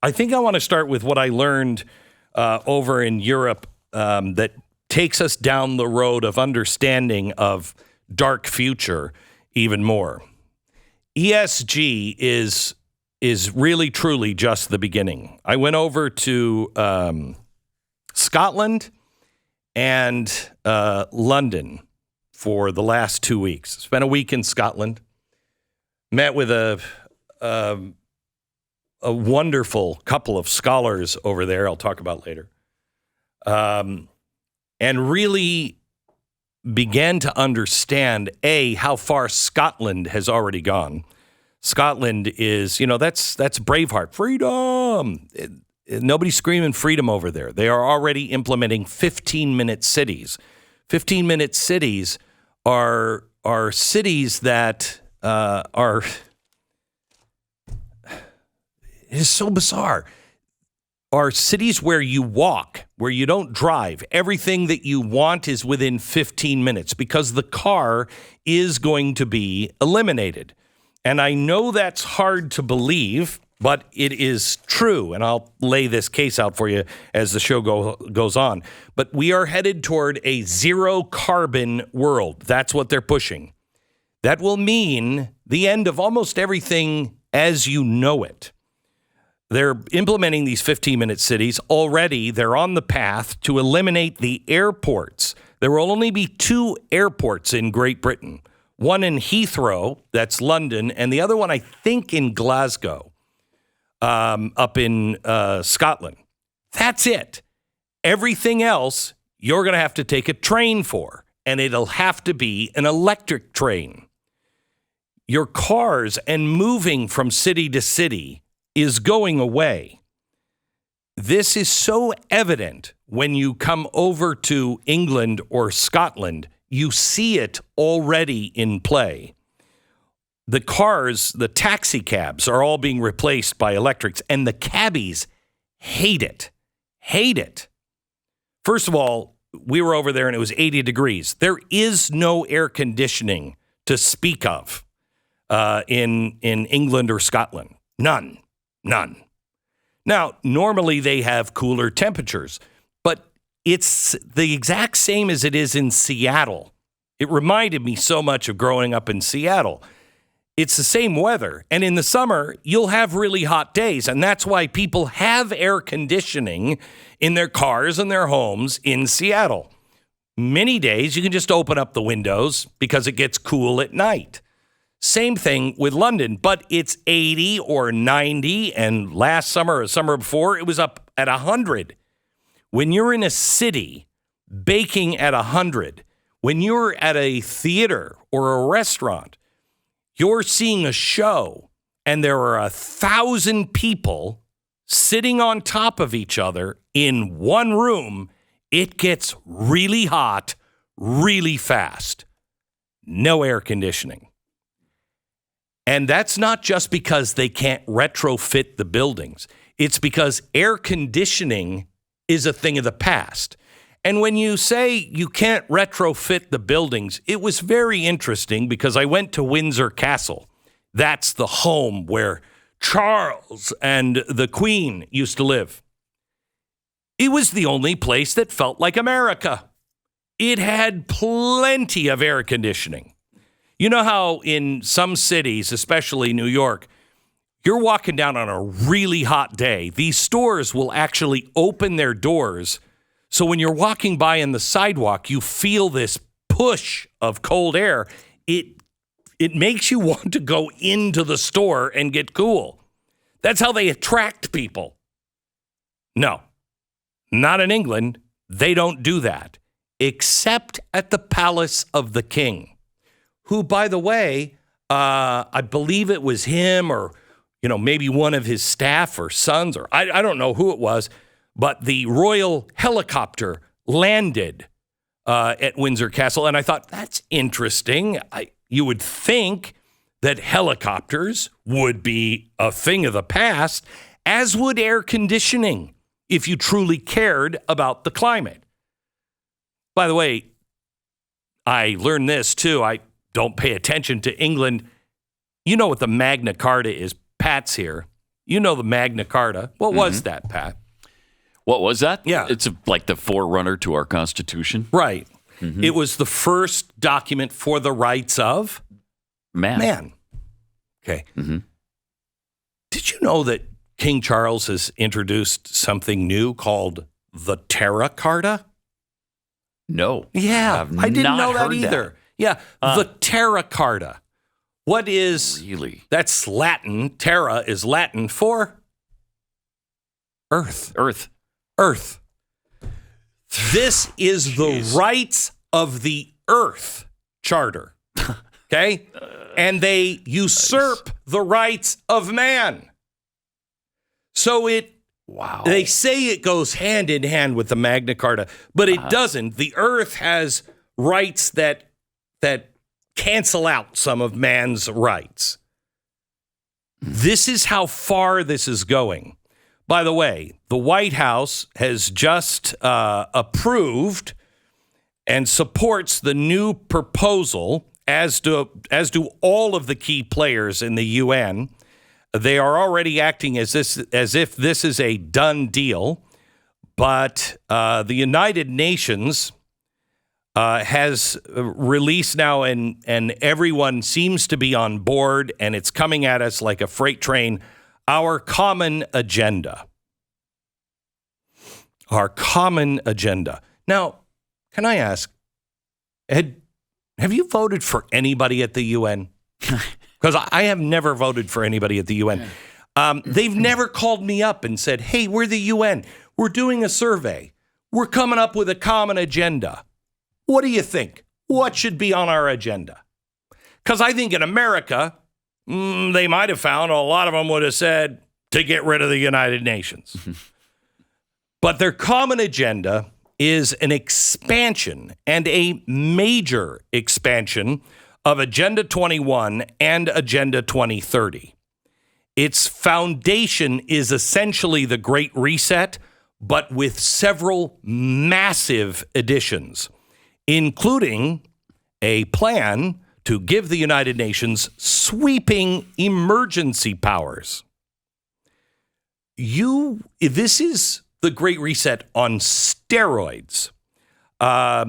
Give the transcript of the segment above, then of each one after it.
I think I want to start with what I learned over in Europe that takes us down the road of understanding of dark future even more. ESG is really, truly just the beginning. I went over to Scotland and London for the last 2 weeks. Spent a week in Scotland. Met with a wonderful couple of scholars over there I'll talk about later. And really began to understand, how far Scotland has already gone. Scotland is, that's Braveheart. Freedom! Nobody's screaming freedom over there. They are already implementing 15-minute cities. 15-minute cities are cities that are... It is so bizarre. Are cities where you walk, where you don't drive. Everything that you want is within 15 minutes because the car is going to be eliminated. And I know that's hard to believe, but it is true. And I'll lay this case out for you as the show goes on. But we are headed toward a zero carbon world. That's what they're pushing. That will mean the end of almost everything as you know it. They're implementing these 15-minute cities already. They're on the path to eliminate the airports. There will only be 2 airports in Great Britain. One in Heathrow, that's London, and the other one, I think, in Glasgow, up in Scotland. That's it. Everything else, you're going to have to take a train for, and it'll have to be an electric train. Your cars and moving from city to city is going away. This is so evident when you come over to England or Scotland. You see it already in play. The cars, the taxi cabs are all being replaced by electrics, and the cabbies hate it. Hate it. First of all, we were over there and it was 80 degrees. There is no air conditioning to speak of in England or Scotland. None. Now, normally they have cooler temperatures, but it's the exact same as it is in Seattle. It reminded me so much of growing up in Seattle. It's the same weather. And in the summer, you'll have really hot days. And that's why people have air conditioning in their cars and their homes in Seattle. Many days, you can just open up the windows because it gets cool at night. Same thing with London, but it's 80 or 90, and last summer or summer before, it was up at 100. When you're in a city baking at 100, when you're at a theater or a restaurant, you're seeing a show, and there are 1,000 people sitting on top of each other in one room, it gets really hot, really fast. No air conditioning. And that's not just because they can't retrofit the buildings. It's because air conditioning is a thing of the past. And when you say you can't retrofit the buildings, it was very interesting because I went to Windsor Castle. That's the home where Charles and the Queen used to live. It was the only place that felt like America. It had plenty of air conditioning. You know how in some cities, especially New York, you're walking down on a really hot day. These stores will actually open their doors. So when you're walking by on the sidewalk, you feel this push of cold air. It makes you want to go into the store and get cool. That's how they attract people. No, not in England. They don't do that, except at the Palace of the King. Who, by the way, I believe it was him or, maybe one of his staff or sons, or I don't know who it was, but the royal helicopter landed at Windsor Castle. And I thought, that's interesting. You would think that helicopters would be a thing of the past, as would air conditioning, if you truly cared about the climate. By the way, I learned this too. I don't pay attention to England. You know what the Magna Carta is. Pat's here. You know the Magna Carta. What was that, Pat? What was that? Yeah. It's like the forerunner to our Constitution. Right. It was the first document for the rights of man. Okay. Did you know that King Charles has introduced something new called the Terra Carta? No. Yeah, I didn't know that either. Yeah, the Terra Carta. What is... Really? That's Latin. Terra is Latin for earth. Earth. This is the rights of the earth charter. Okay? And they usurp the rights of man. So they say it goes hand in hand with the Magna Carta, but it doesn't. The earth has rights that cancel out some of man's rights. This is how far this is going. By the way, the White House has just approved and supports the new proposal, as do all of the key players in the UN. They are already acting as if this is a done deal, but the United Nations has released now, and everyone seems to be on board, and it's coming at us like a freight train. Our common agenda. Our common agenda. Now, can I ask, have you voted for anybody at the UN? Because I have never voted for anybody at the UN. They've never called me up and said, hey, we're the UN. We're doing a survey. We're coming up with a common agenda. What do you think? What should be on our agenda? Because I think in America, they might have found a lot of them would have said to get rid of the United Nations. But their common agenda is an expansion, and a major expansion, of Agenda 21 and Agenda 2030. Its foundation is essentially the Great Reset, but with several massive additions, including a plan to give the United Nations sweeping emergency powers. This is the Great Reset on steroids. I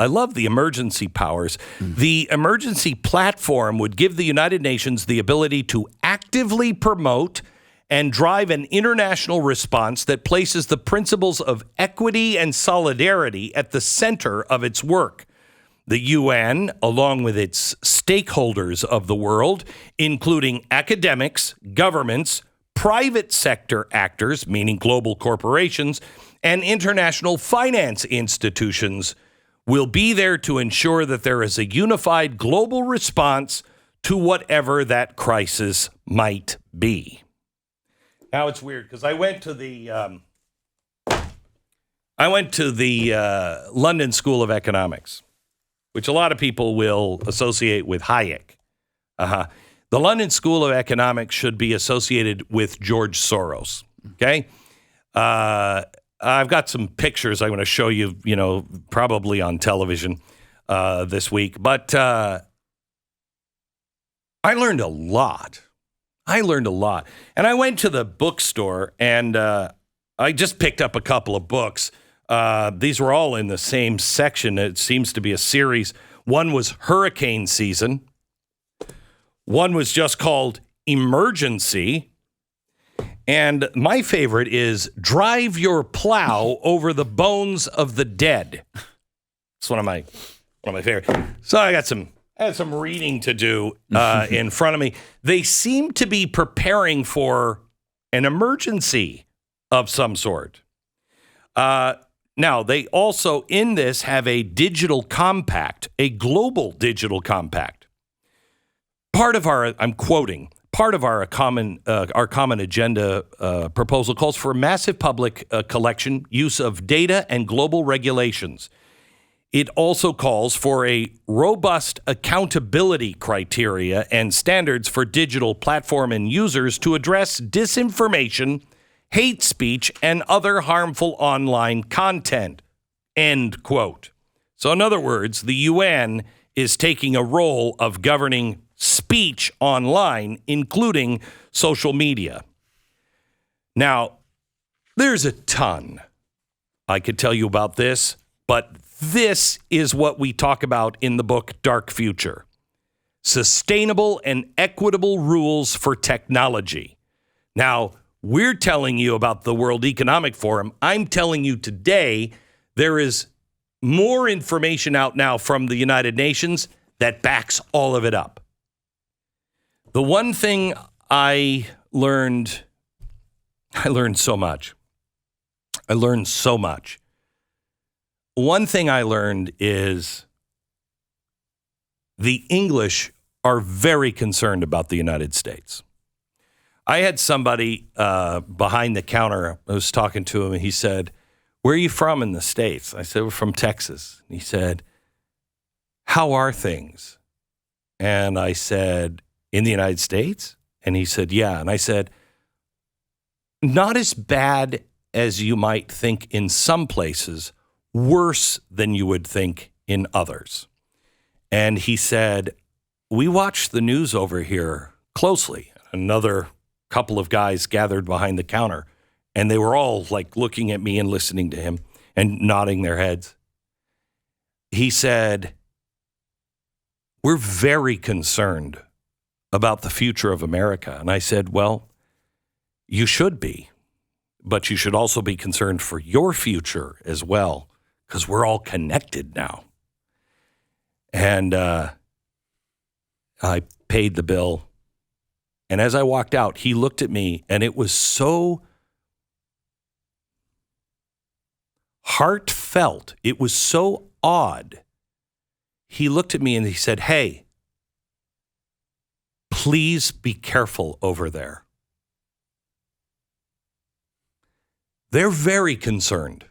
love the emergency powers. The emergency platform would give the United Nations the ability to actively promote and drive an international response that places the principles of equity and solidarity at the center of its work. The UN, along with its stakeholders of the world, including academics, governments, private sector actors, meaning global corporations, and international finance institutions, will be there to ensure that there is a unified global response to whatever that crisis might be. Now it's weird because I went to the London School of Economics, which a lot of people will associate with Hayek. The London School of Economics should be associated with George Soros. Okay, I've got some pictures I'm going to show you, probably on television this week. But I learned a lot. And I went to the bookstore, and I just picked up a couple of books. These were all in the same section. It seems to be a series. One was Hurricane Season. One was just called Emergency. And my favorite is Drive Your Plow Over the Bones of the Dead. It's one of my favorites. So I had some reading to do in front of me. They seem to be preparing for an emergency of some sort. Now, they also in this have a digital compact, a global digital compact. Part of our common agenda proposal calls for a massive public collection, use of data, and global regulations. It also calls for a robust accountability criteria and standards for digital platform and users to address disinformation, hate speech, and other harmful online content. End quote. So in other words, the UN is taking a role of governing speech online, including social media. Now, there's a ton I could tell you about this, but this is what we talk about in the book Dark Future. Sustainable and equitable rules for technology. Now, we're telling you about the World Economic Forum. I'm telling you today, there is more information out now from the United Nations that backs all of it up. The one thing I learned so much. I learned so much. One thing I learned is the English are very concerned about the United States. I had somebody behind the counter. I was talking to him, and he said, "Where are you from in the States?" I said, "We're from Texas." And he said, "How are things?" And I said, "In the United States?" And he said, "Yeah." And I said, "Not as bad as you might think in some places, worse than you would think in others." And he said, "We watch the news over here closely." Another couple of guys gathered behind the counter, and they were all like looking at me and listening to him and nodding their heads. He said, "We're very concerned about the future of America." And I said, "Well, you should be, but you should also be concerned for your future as well, because we're all connected now." And I paid the bill. And as I walked out, he looked at me, and it was so heartfelt. It was so odd. He looked at me and he said, "Hey, please be careful over there." They're very concerned